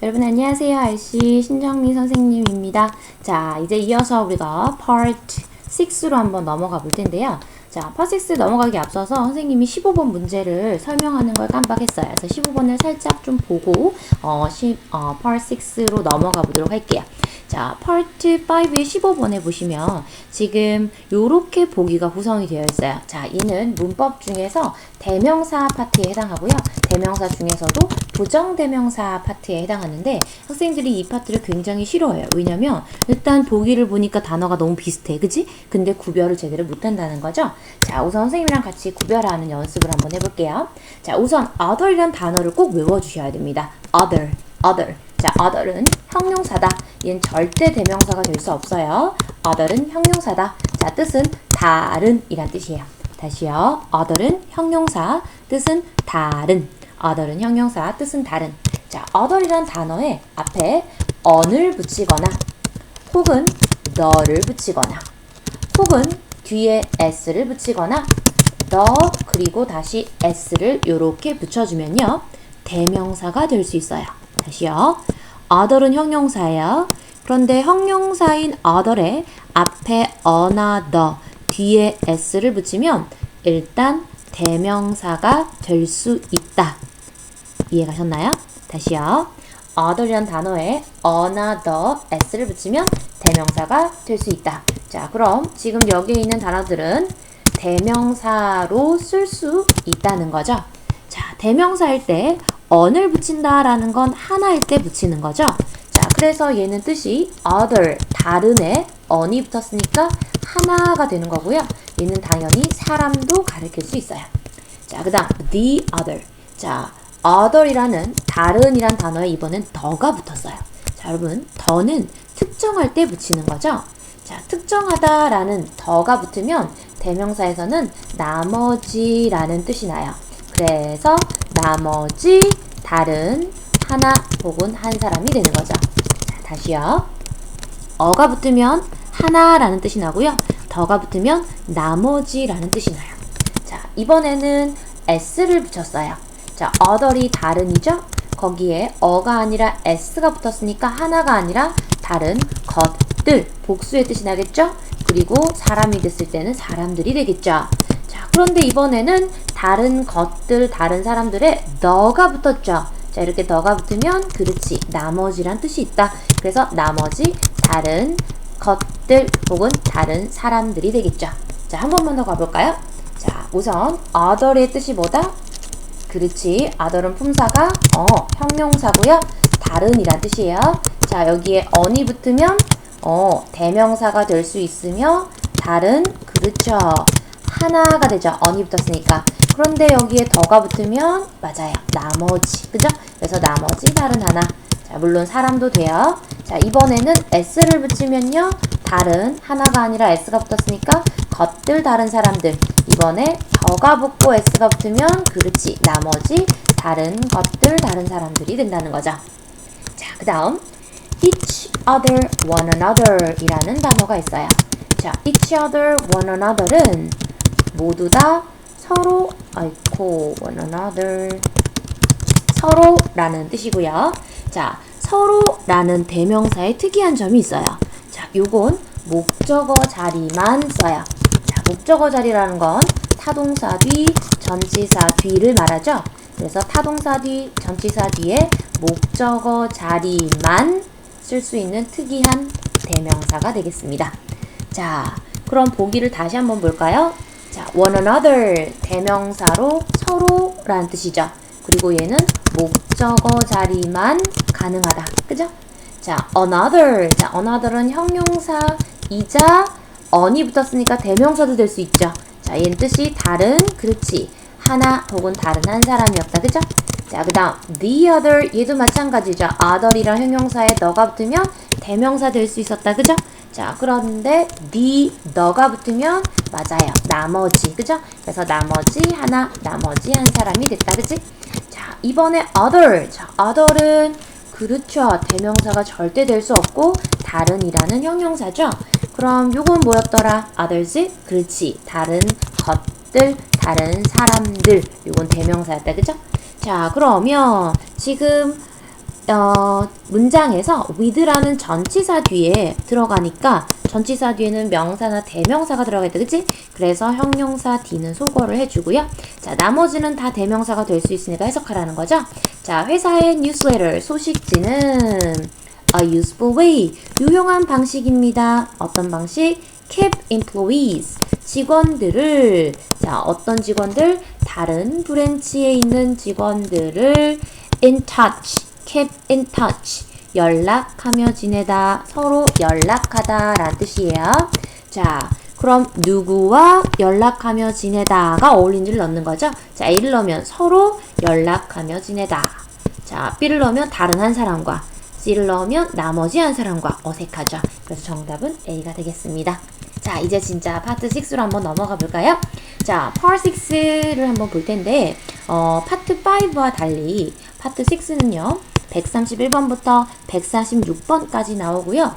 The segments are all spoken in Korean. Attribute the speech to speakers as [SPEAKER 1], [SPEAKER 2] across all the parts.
[SPEAKER 1] 여러분 안녕하세요. RC 신정미 선생님입니다. 자, 이제 이어서 우리가 Part 6로 한번 넘어가 볼 텐데요. 자, Part 6 넘어가기 앞서서 선생님이 15번 문제를 설명하는 걸 깜빡했어요. 그래서 15번을 살짝 좀 보고 Part 6로 넘어가 보도록 할게요. 자, Part 5의 15번에 보시면 지금 요렇게 보기가 구성이 되어 있어요. 자, 이는 문법 중에서 대명사 파트에 해당하고요. 대명사 중에서도 부정대명사 파트에 해당하는데 학생들이 이 파트를 굉장히 싫어해요. 왜냐면 일단 보기를 보니까 단어가 너무 비슷해. 그치? 근데 구별을 제대로 못한다는 거죠. 자, 우선 선생님이랑 같이 구별하는 연습을 한번 해볼게요. 자, 우선 other이란 단어를 꼭 외워주셔야 됩니다. other. 자, other은 형용사다. 얘는 절대 대명사가 될 수 없어요. other은 형용사다. 자, 뜻은 다른 이란 뜻이에요. 다시요. other은 형용사, 뜻은 다른. other은 형용사, 뜻은 다른. 자, other이란 단어에 앞에 on을 붙이거나 혹은 the를 붙이거나 혹은 뒤에 s를 붙이거나 the 그리고 다시 s를 이렇게 붙여주면요. 대명사가 될 수 있어요. 다시요. other은 형용사예요. 그런데 형용사인 other에 앞에 another, 뒤에 s를 붙이면 일단 대명사가 될 수 있다. 이해가셨나요? 다시요. other이란 단어에 another, s를 붙이면 대명사가 될 수 있다. 자, 그럼 지금 여기에 있는 단어들은 대명사로 쓸 수 있다는 거죠. 자, 대명사일 때 on을 붙인다라는 건 하나일 때 붙이는 거죠. 자, 그래서 얘는 뜻이 other, 다른에 on이 붙었으니까 하나가 되는 거고요. 얘는 당연히 사람도 가리킬 수 있어요. 자, 그 다음 the other. 자, other이라는 다른이란 단어에 이번엔 더가 붙었어요. 자, 여러분 더는 특정할 때 붙이는 거죠. 자, 특정하다라는 더가 붙으면 대명사에서는 나머지라는 뜻이 나요. 그래서 나머지, 다른, 하나 혹은 한 사람이 되는 거죠. 자, 다시요. 어가 붙으면 하나라는 뜻이 나고요. 더가 붙으면 나머지라는 뜻이 나요. 자, 이번에는 s를 붙였어요. 자, other이 다른이죠? 거기에 어가 아니라 s가 붙었으니까 하나가 아니라 다른 것들, 복수의 뜻이 나겠죠? 그리고 사람이 됐을 때는 사람들이 되겠죠. 자, 그런데 이번에는 다른 것들, 다른 사람들의 the가 붙었죠. 자, 이렇게 the가 붙으면 그렇지, 나머지란 뜻이 있다. 그래서 나머지, 다른 것들 혹은 다른 사람들이 되겠죠. 자, 한 번만 더 가볼까요? 자, 우선 other의 뜻이 뭐다? 그렇지, other은 품사가 형용사고요. 다른이란 뜻이에요. 자, 여기에 on이 붙으면 대명사가 될 수 있으며 다른, 그렇죠, 하나가 되죠. on이 붙었으니까. 그런데 여기에 더가 붙으면 맞아요. 나머지, 그죠? 그래서 나머지, 다른 하나. 자, 물론 사람도 돼요. 자, 이번에는 s를 붙이면요. 다른, 하나가 아니라 s가 붙었으니까 것들, 다른 사람들. 이번에 더가 붙고 s가 붙으면 그렇지, 나머지, 다른 것들, 다른 사람들이 된다는 거죠. 자, 그 다음 each other, one another 이라는 단어가 있어요. 자, each other, one another은 모두 다 서로, one another, 서로라는 뜻이고요. 자, 서로라는 대명사의 특이한 점이 있어요. 자, 요건 목적어 자리만 써요. 자, 목적어 자리라는 건 타동사 뒤, 전치사 뒤를 말하죠. 그래서 타동사 뒤, 전치사 뒤에 목적어 자리만 쓸 수 있는 특이한 대명사가 되겠습니다. 자, 그럼 보기를 다시 한번 볼까요? 자, one another 대명사로 서로라는 뜻이죠. 그리고 얘는 목적어 자리만 가능하다. 그죠? 자, another. 자, another은 형용사이자 on이 붙었으니까 대명사도 될 수 있죠. 자, 얘는 뜻이 다른, 그렇지, 하나 혹은 다른 한 사람이었다. 그죠? 자, 그 다음 the other. 얘도 마찬가지죠. other이랑 형용사에 the가 붙으면 대명사 될 수 있었다. 그죠? 자, 그런데 the가 붙으면 맞아요. 나머지. 그죠? 그래서 나머지 하나, 나머지 한 사람이 됐다. 그치? 자, 이번에 other. 자, other은 그렇죠, 대명사가 절대 될 수 없고 다른이라는 형용사죠. 그럼 요건 뭐였더라? others? 그렇지, 다른 것들, 다른 사람들. 요건 대명사였다. 그죠? 자, 그러면 지금 문장에서 with라는 전치사 뒤에 들어가니까 전치사 뒤에는 명사나 대명사가 들어가 있다. 그치? 그래서 형용사 D는 소거를 해주고요. 자, 나머지는 다 대명사가 될 수 있으니까 해석하라는 거죠. 자, 회사의 뉴스레터, 소식지는 a useful way, 유용한 방식입니다. 어떤 방식? keep employees, 직원들을, 자, 어떤 직원들? 다른 브랜치에 있는 직원들을 in touch, keep in touch, 연락하며 지내다, 서로 연락하다 라는 뜻이에요. 자, 그럼 누구와 연락하며 지내다가 어울린지를 넣는 거죠. 자, A를 넣으면 서로 연락하며 지내다. 자, B를 넣으면 다른 한 사람과, C를 넣으면 나머지 한 사람과 어색하죠. 그래서 정답은 A가 되겠습니다. 자, 이제 진짜 파트 6로 한번 넘어가 볼까요? 자, 파트 6를 한번 볼 텐데, 파트 5와 달리 파트 6는요, 131번부터 146번까지 나오고요.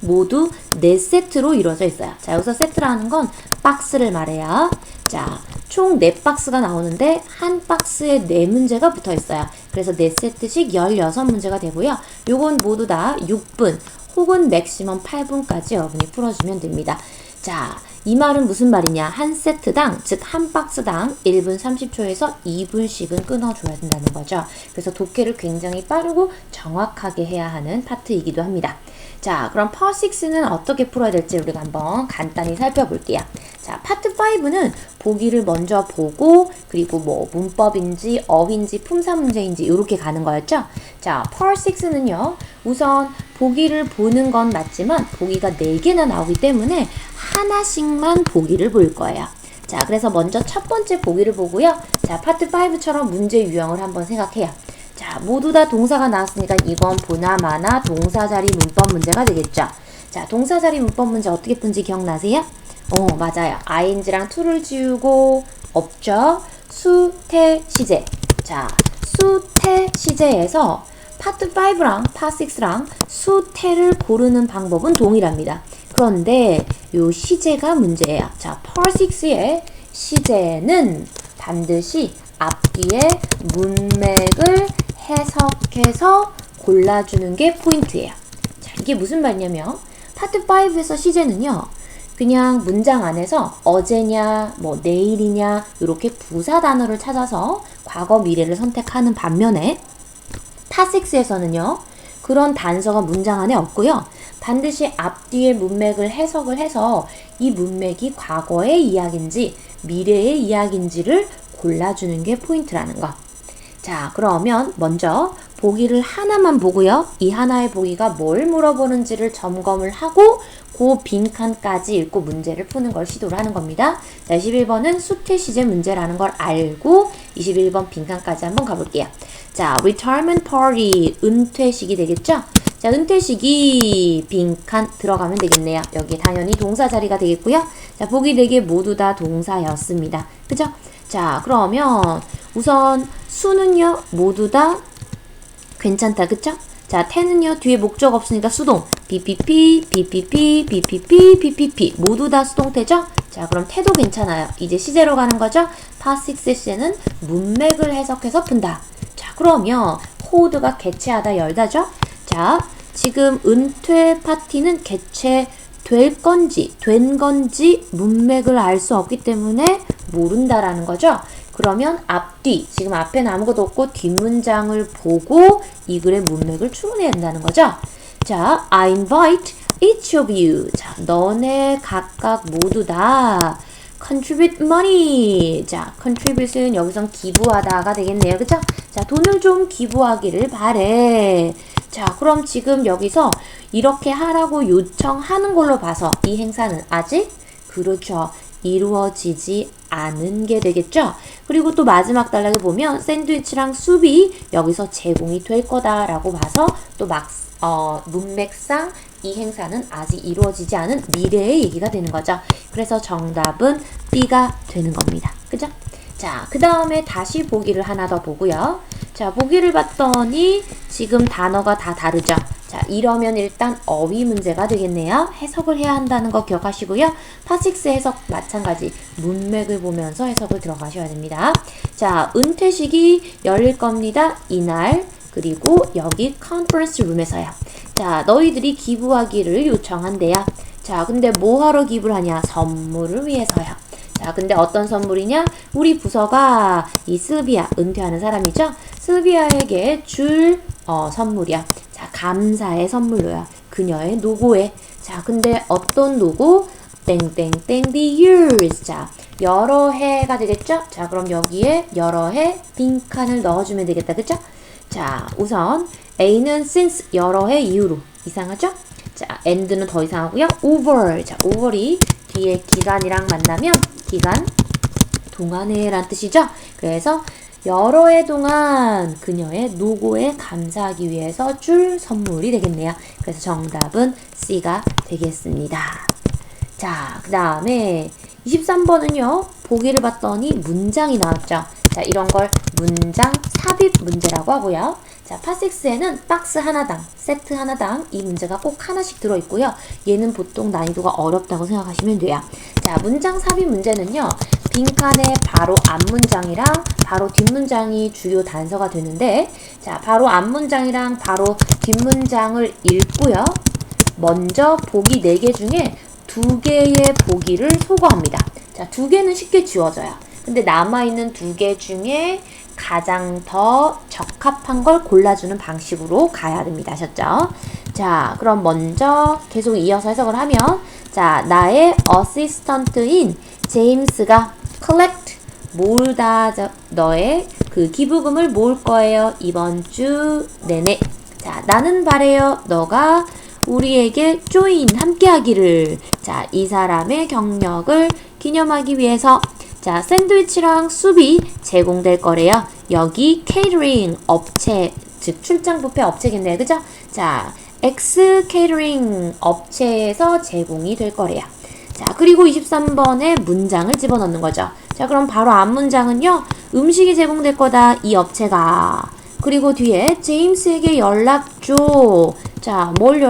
[SPEAKER 1] 모두 4세트로 이루어져 있어요. 자, 여기서 세트라는 건 박스를 말해요. 자, 총 4박스가 나오는데 한 박스에 4문제가 붙어 있어요. 그래서 4세트씩 16문제가 되고요. 요건 모두 다 6분 혹은 맥시멈 8분까지 여러분이 풀어주면 됩니다. 자, 이 말은 무슨 말이냐? 한 세트당, 즉 한 박스당 1분 30초에서 2분씩은 끊어줘야 된다는 거죠. 그래서 독해를 굉장히 빠르고 정확하게 해야 하는 파트이기도 합니다. 자, 그럼 파트 6는 어떻게 풀어야 될지 우리가 한번 간단히 살펴볼게요. 자, 파트 5는 보기를 먼저 보고 그리고 뭐 문법인지 어휘인지 품사 문제인지 이렇게 가는 거였죠. 자, 파트 6는요. 우선 보기를 보는 건 맞지만 보기가 4개나 나오기 때문에 하나씩만 보기를 볼 거예요. 자, 그래서 먼저 첫 번째 보기를 보고요. 자, 파트 5처럼 문제 유형을 한번 생각해요. 자, 모두 다 동사가 나왔으니까 이건 보나마나 동사자리 문법 문제가 되겠죠. 자, 동사자리 문법 문제 어떻게 푼지 기억나세요? 맞아요. ing랑 to를 지우고 없죠. 수, 태, 시제. 자, 수, 태, 시제에서 파트 5랑 파트 6랑 수, 태를 고르는 방법은 동일합니다. 그런데 요 시제가 문제예요. 자, 파트 6의 시제는 반드시 앞뒤의 문맥을 해석해서 골라주는 게 포인트예요. 자, 이게 무슨 말이냐면 파트 5에서 시제는요. 그냥 문장 안에서 어제냐, 뭐 내일이냐 이렇게 부사 단어를 찾아서 과거, 미래를 선택하는 반면에 파트 6에서는요. 그런 단서가 문장 안에 없고요. 반드시 앞뒤의 문맥을 해석을 해서 이 문맥이 과거의 이야기인지 미래의 이야기인지를 골라주는 게 포인트라는 거. 자, 그러면 먼저 보기를 하나만 보고요. 이 하나의 보기가 뭘 물어보는지를 점검을 하고 그 빈칸까지 읽고 문제를 푸는 걸 시도를 하는 겁니다. 자, 21번은 수태 시제 문제라는 걸 알고 21번 빈칸까지 한번 가볼게요. 자, retirement party, 은퇴식이 되겠죠? 자, 은퇴식이 빈칸 들어가면 되겠네요. 여기 당연히 동사 자리가 되겠고요. 자, 보기 4개 모두 다 동사였습니다. 그죠? 자, 그러면 우선 수는요, 모두 다 괜찮다. 그쵸? 자, 태는요, 뒤에 목적 없으니까 수동. BPP, BPP, BPP, BPP. 모두 다 수동태죠? 자, 그럼 태도 괜찮아요. 이제 시제로 가는 거죠? 파트 6의 시제는 문맥을 해석해서 푼다. 자, 그러면 코드가 개최하다, 열다죠? 자, 지금 은퇴 파티는 개최될 건지, 된 건지 문맥을 알 수 없기 때문에 모른다라는 거죠? 그러면 앞뒤, 지금 앞에는 아무것도 없고 뒷문장을 보고 이 글의 문맥을 추론해야 된다는 거죠. 자, I invite each of you. 자, 너네 각각 모두 다 contribute money. 자, contribute은 여기선 기부하다가 되겠네요. 그쵸? 자, 돈을 좀 기부하기를 바래. 자, 그럼 지금 여기서 이렇게 하라고 요청하는 걸로 봐서 이 행사는 아직 그렇죠. 이루어지지 않은 게 되겠죠? 그리고 또 마지막 단락에 보면 샌드위치랑 수비 여기서 제공이 될 거다라고 봐서 또 문맥상 이 행사는 아직 이루어지지 않은 미래의 얘기가 되는 거죠. 그래서 정답은 B가 되는 겁니다. 그죠? 자, 그 다음에 다시 보기를 하나 더 보고요. 자, 보기를 봤더니 지금 단어가 다 다르죠? 자, 이러면 일단 어휘 문제가 되겠네요. 해석을 해야 한다는 거 기억하시고요. 파식스 해석 마찬가지 문맥을 보면서 해석을 들어가셔야 됩니다. 자, 은퇴식이 열릴 겁니다. 이날 그리고 여기 컨퍼런스 룸에서요. 자, 너희들이 기부하기를 요청한대요. 자, 근데 뭐 하러 기부를 하냐? 선물을 위해서요. 자, 근데 어떤 선물이냐? 우리 부서가 이 슬비아, 은퇴하는 사람이죠? 슬비아에게 줄 선물이야. 자, 감사의 선물로야. 그녀의 노고에. 자, 근데 어떤 노고? 땡땡땡 the years. 자, 여러 해가 되겠죠? 자, 그럼 여기에 여러 해 빈칸을 넣어주면 되겠다. 그쵸? 자, 우선 A는 since 여러 해 이후로. 이상하죠? 자, and는 더 이상하고요. over. 자, over이 뒤에 기간이랑 만나면 기간, 동안에 란 뜻이죠? 그래서 여러 해 동안 그녀의 노고에 감사하기 위해서 줄 선물이 되겠네요. 그래서 정답은 C가 되겠습니다. 자, 그 다음에 23번은요. 보기를 봤더니 문장이 나왔죠. 자, 이런 걸 문장 삽입 문제라고 하고요. 자, 파6에는 박스 하나당, 세트 하나당 이 문제가 꼭 하나씩 들어있고요. 얘는 보통 난이도가 어렵다고 생각하시면 돼요. 자, 문장 삽입 문제는요. 빈칸에 바로 앞문장이랑 바로 뒷문장이 주요 단서가 되는데, 자, 바로 앞문장이랑 바로 뒷문장을 읽고요. 먼저 보기 4개 중에 2개의 보기를 소거합니다. 자, 2개는 쉽게 지워져요. 근데 남아있는 2개 중에 가장 더 적합한 걸 골라주는 방식으로 가야 됩니다. 아셨죠? 자, 그럼 먼저 계속 이어서 해석을 하면, 자, 나의 어시스턴트인 제임스가 collect 모을다, 너의 그 기부금을 모을 거예요. 이번 주 내내. 자, 나는 바래요. 너가 우리에게 join 함께 하기를. 자, 이 사람의 경력을 기념하기 위해서. 자, 샌드위치랑 수비 제공될 거래요. 여기 케이터링 업체, 즉 출장 뷔페 업체겠네요. 그죠? 자, X 케이터링 업체에서 제공이 될 거래요. 자, 그리고 23번에 문장을 집어넣는 거죠. 자, 그럼 바로 앞 문장은요. 음식이 제공될 거다. 이 업체가. 그리고 뒤에 제임스에게 연락 줘. 자, 뭘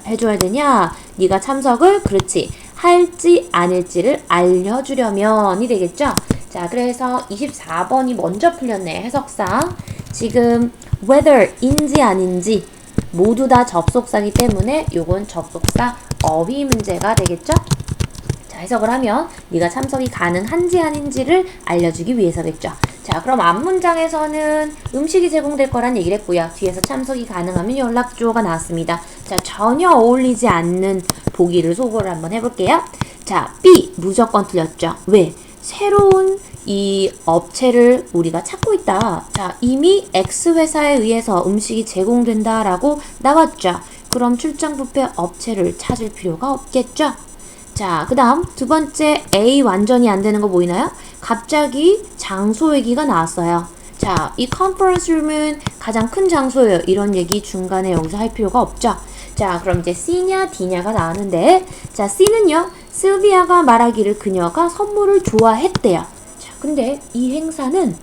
[SPEAKER 1] 해줘야 되냐? 네가 참석을, 그렇지, 할지 아닐지를 알려주려면이 되겠죠? 자, 그래서 24번이 먼저 풀렸네, 해석상. 지금 whether인지 아닌지 모두 다 접속사기 때문에 요건 접속사 어휘 문제가 되겠죠? 자, 해석을 하면 네가 참석이 가능한지 아닌지를 알려주기 위해서겠죠. 자, 그럼 앞문장에서는 음식이 제공될 거란 얘기를 했고요. 뒤에서 참석이 가능하면 연락주어가 나왔습니다. 자, 전혀 어울리지 않는 보기를 소거를 한번 해볼게요. 자, B 무조건 틀렸죠. 왜? 새로운 이 업체를 우리가 찾고 있다. 자, 이미 X회사에 의해서 음식이 제공된다라고 나왔죠. 그럼 출장 뷔페 업체를 찾을 필요가 없겠죠. 자, 그 다음 두 번째 A 완전히 안 되는 거 보이나요? 갑자기 장소 얘기가 나왔어요. 자, 이 컨퍼런스 룸은 가장 큰 장소예요. 이런 얘기 중간에 여기서 할 필요가 없죠. 자, 그럼 이제 C냐 D냐가 나왔는데, 자, C는요. 실비아가 말하기를 그녀가 선물을 좋아했대요. 자, 근데 이 행사는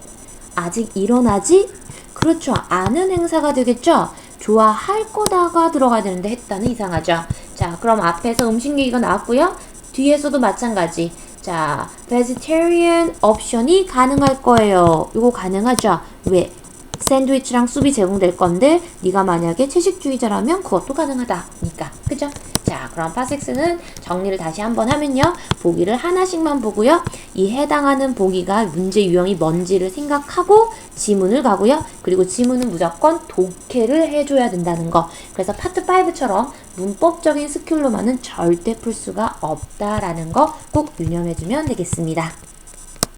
[SPEAKER 1] 아직 일어나지? 그렇죠. 않은 행사가 되겠죠? 좋아할 거다가 들어가야 되는데 했다는 이상하죠. 자, 그럼 앞에서 음식 얘기가 나왔고요. 뒤에서도 마찬가지. 자, vegetarian 옵션이 가능할 거예요. 이거 가능하죠? 왜? 샌드위치랑 수비 제공될 건데 네가 만약에 채식주의자라면 그것도 가능하다니까. 그죠? 자, 그럼 파6는 정리를 다시 한번 하면요. 보기를 하나씩만 보고요. 이 해당하는 보기가 문제 유형이 뭔지를 생각하고 지문을 가고요. 그리고 지문은 무조건 독해를 해줘야 된다는 거. 그래서 파트 5처럼 문법적인 스킬로만은 절대 풀 수가 없다라는 거 꼭 유념해주면 되겠습니다.